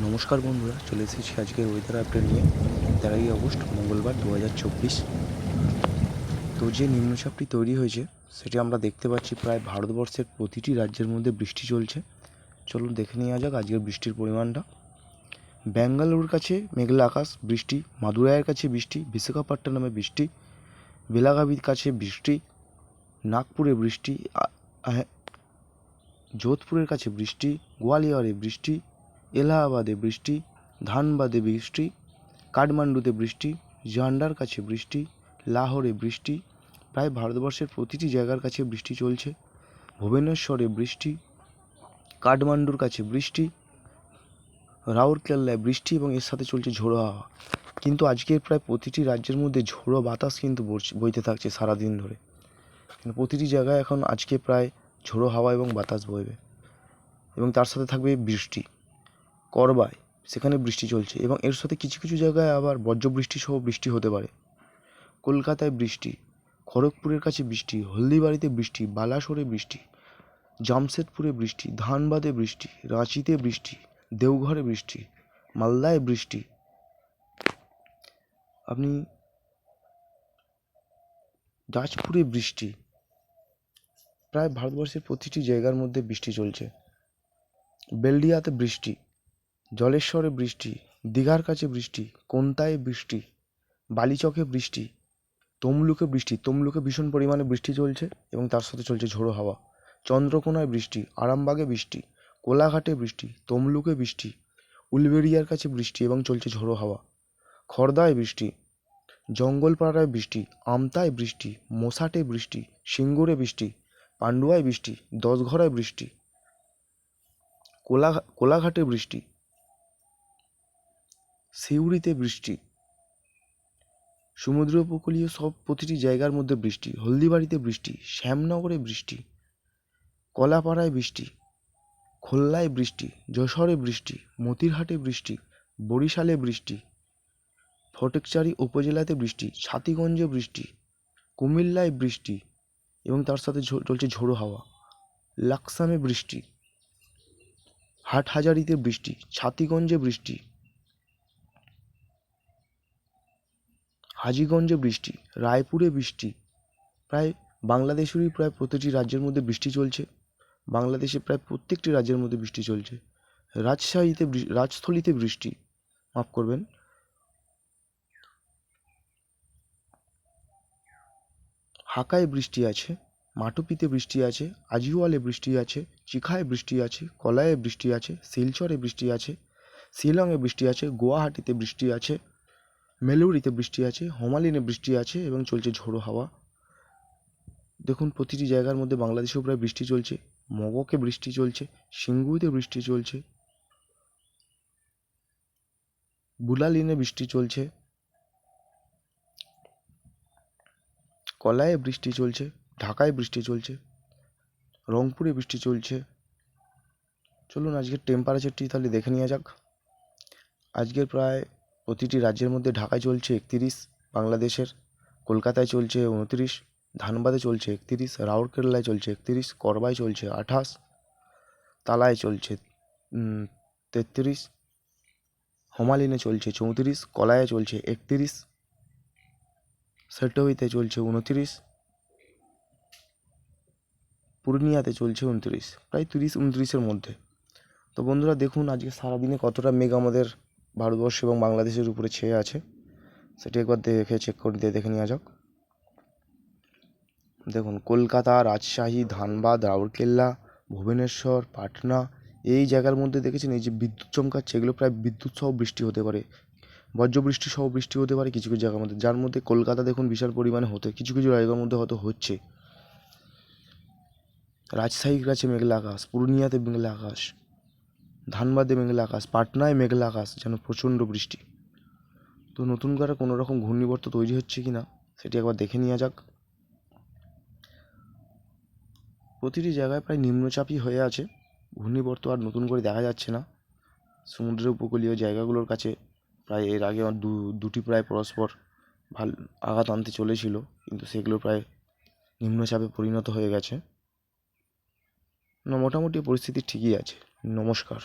নমস্কার বন্ধুরা, চলে এসেছি আজকের ওয়েদার আপডেট নিয়ে। 13ই আগস্ট মঙ্গলবার 2024। তো যে নিম্নচাপটি তৈরি হয়েছে সেটি আমরা দেখতে পাচ্ছি প্রায় ভারতবর্ষের প্রতিটি রাজ্যের মধ্যে বৃষ্টি চলছে। চলুন দেখে নেওয়া যাক আজকের বৃষ্টির পরিমাণটা। ব্যাঙ্গালুরুর কাছে মেঘলা আকাশ, বৃষ্টি। মাদুরাইয়ের কাছে বৃষ্টি। বিশাখাপট্টনমে বৃষ্টি। বেলাগাভির কাছে বৃষ্টি। নাগপুরে বৃষ্টি। যোধপুরের কাছে বৃষ্টি। গোয়ালিয়রে বৃষ্টি। এলাহাবাদে বৃষ্টি। ধানবাদে বৃষ্টি। কাঠমান্ডুতে বৃষ্টি। জান্ডার কাছে বৃষ্টি। লাহোরে বৃষ্টি। প্রায় ভারতবর্ষের প্রতিটি জায়গার কাছে বৃষ্টি চলছে। ভুবনেশ্বরে বৃষ্টি। কাঠমান্ডুর কাছে বৃষ্টি। রাউরকেল্লায় বৃষ্টি এবং এর সাথে চলছে ঝোড়ো হাওয়া। কিন্তু আজকের প্রায় প্রতিটি রাজ্যের মধ্যে ঝোড়ো বাতাস কিন্তু বইতে থাকছে সারাদিন ধরে। প্রতিটি জায়গায় এখন আজকে প্রায় ঝোড়ো হাওয়া এবং বাতাস বইবে এবং তার সাথে থাকবে বৃষ্টি। করবায় সেখানে বৃষ্টি চলছে এবং এর সাথে কিছু কিছু জায়গায় আবার বজ্রবৃষ্টি সহ বৃষ্টি হতে পারে। কলকাতায় বৃষ্টি। খড়গপুরের কাছে বৃষ্টি। হলদিবাড়িতে বৃষ্টি। বালাসোরে বৃষ্টি। জামশেদপুরে বৃষ্টি। ধানবাদে বৃষ্টি। রাঁচিতে বৃষ্টি। দেওঘরে বৃষ্টি। মালদায় বৃষ্টি। আপনি জাজপুরে বৃষ্টি। প্রায় ভারতবর্ষের প্রতিটি জায়গার মধ্যে বৃষ্টি চলছে। বেলডিয়াতে বৃষ্টি। জলেশ্বরে বৃষ্টি। দীঘার কাছে বৃষ্টি। কোন্তায় বৃষ্টি। বালিচকে বৃষ্টি। তমলুকে বৃষ্টি। তমলুকে ভীষণ পরিমাণে বৃষ্টি চলছে এবং তার সাথে চলছে ঝোড়ো হাওয়া। চন্দ্রকোনায় বৃষ্টি। আরামবাগে বৃষ্টি। কোলাঘাটে বৃষ্টি। তমলুকে বৃষ্টি। উলবেড়িয়ার কাছে বৃষ্টি এবং চলছে ঝোড়ো হাওয়া। খড়দায় বৃষ্টি। জঙ্গলপাড়ায় বৃষ্টি। আমতায় বৃষ্টি। মোসাটে বৃষ্টি। সিঙ্গুরে বৃষ্টি। পান্ডুয়ায় বৃষ্টি। দশঘরায় বৃষ্টি। কোলাঘাটে বৃষ্টি। সিউড়িতে বৃষ্টি। সমুদ্র উপকূলীয় সব প্রতিটি জায়গার মধ্যে বৃষ্টি। হলদিবাড়িতে বৃষ্টি। শ্যামনগরে বৃষ্টি। কলাপাড়ায় বৃষ্টি। খুলনায় বৃষ্টি। যশোরে বৃষ্টি। মতিরহাটে বৃষ্টি। বরিশালে বৃষ্টি। ফটিকছড়ি উপজেলাতে বৃষ্টি। ছাতিগঞ্জে বৃষ্টি। কুমিল্লায় বৃষ্টি এবং তার সাথে চলছে ঝোড়ো হাওয়া। লাকসামে বৃষ্টি। হাটহাজারিতে বৃষ্টি। ছাতিগঞ্জে বৃষ্টি। হাজীগঞ্জে বৃষ্টি। রায়পুরে বৃষ্টি। প্রায় বাংলাদেশেরই প্রায় প্রতিটি রাজ্যের মধ্যে বৃষ্টি চলছে। বাংলাদেশে প্রায় প্রত্যেকটি রাজ্যের মধ্যে বৃষ্টি চলছে। রাজস্থলীতে বৃষ্টি, মাফ করবেন, হাকায় বৃষ্টি আছে। মাটুপিতে বৃষ্টি আছে। আজিওয়ালে বৃষ্টি আছে। চিখায় বৃষ্টি আছে। কলায়ে বৃষ্টি আছে। শিলচরে বৃষ্টি আছে। শিলংয়ে বৃষ্টি আছে। গুয়াহাটিতে বৃষ্টি আছে। মেলুরিতে বৃষ্টি আছে। হোমালিনে বৃষ্টি আছে এবং চলছে ঝোড়ো হাওয়া। দেখুন প্রতিটি জায়গার মধ্যে বাংলাদেশেও প্রায় বৃষ্টি চলছে। মগকে বৃষ্টি চলছে। সিঙ্গুইতে বৃষ্টি চলছে। বুলালিনে বৃষ্টি চলছে। কলায়ে বৃষ্টি চলছে। ঢাকায় বৃষ্টি চলছে। রংপুরে বৃষ্টি চলছে। চলুন আজকের টেম্পারেচারটি তাহলে দেখে নেওয়া যাক। আজকের প্রায় প্রতিটি রাজ্যের মধ্যে ঢাকায় চলছে 31, বাংলাদেশের কলকাতায় চলছে 29, ধানবাদে চলছে 31, রাউরকেল্লায় চলছে 31, করবায় চলছে 28, তালায় চলছে 33, হোমালিনে চলছে 34, কলায়ে চলছে 31, সেটুইতে চলছে 29, পূর্ণিয়াতে চলছে 29, প্রায় 30-29-এর মধ্যে। তো বন্ধুরা দেখুন আজকে সারাদিনে কতটা মেঘ আমাদের ভারতবর্ষ এবং বাংলাদেশের উপরে ছেয়ে আছে সেটি একবার চেক করে দেখে নেওয়া যাক। দেখুন কলকাতা, রাজশাহী, ধানবাদ, রাউরকেল্লা, ভুবনেশ্বর, পাটনা এই জায়গার মধ্যে দেখেছেন এই যে বিদ্যুৎ চমকাচ্ছে, এগুলো প্রায় বিদ্যুৎ সহ বৃষ্টি হতে পারে, বজ্রবৃষ্টি সহ বৃষ্টি হতে পারে কিছু কিছু জায়গার মধ্যে, যার মধ্যে কলকাতা দেখুন বিশাল পরিমাণে কিছু কিছু জায়গার মধ্যে হয়তো হচ্ছে। রাজশাহীর কাছে মেঘলা আকাশ, পূর্ণিয়াতে মেঘলা আকাশ, ধানবাদে মেঘলা আকাশ, পাটনায় মেঘলা আকাশ, যেন প্রচণ্ড বৃষ্টি। তো নতুন করে কোনো রকম ঘূর্ণিবর্ত তৈরি হচ্ছে কি না সেটি একবার দেখে নেওয়া যাক। প্রতিটি জায়গায় প্রায় নিম্নচাপই হয়ে আছে, ঘূর্ণিবর্ত আর নতুন করে দেখা যাচ্ছে না। সমুদ্রের উপকূলীয় জায়গাগুলোর কাছে প্রায় এর আগে দুটি প্রায় পরস্পর আঘাত আনতে চলেছিল, কিন্তু সেগুলো প্রায় নিম্নচাপে পরিণত হয়ে গেছে। মোটামুটি পরিস্থিতি ঠিকই আছে। নমস্কার।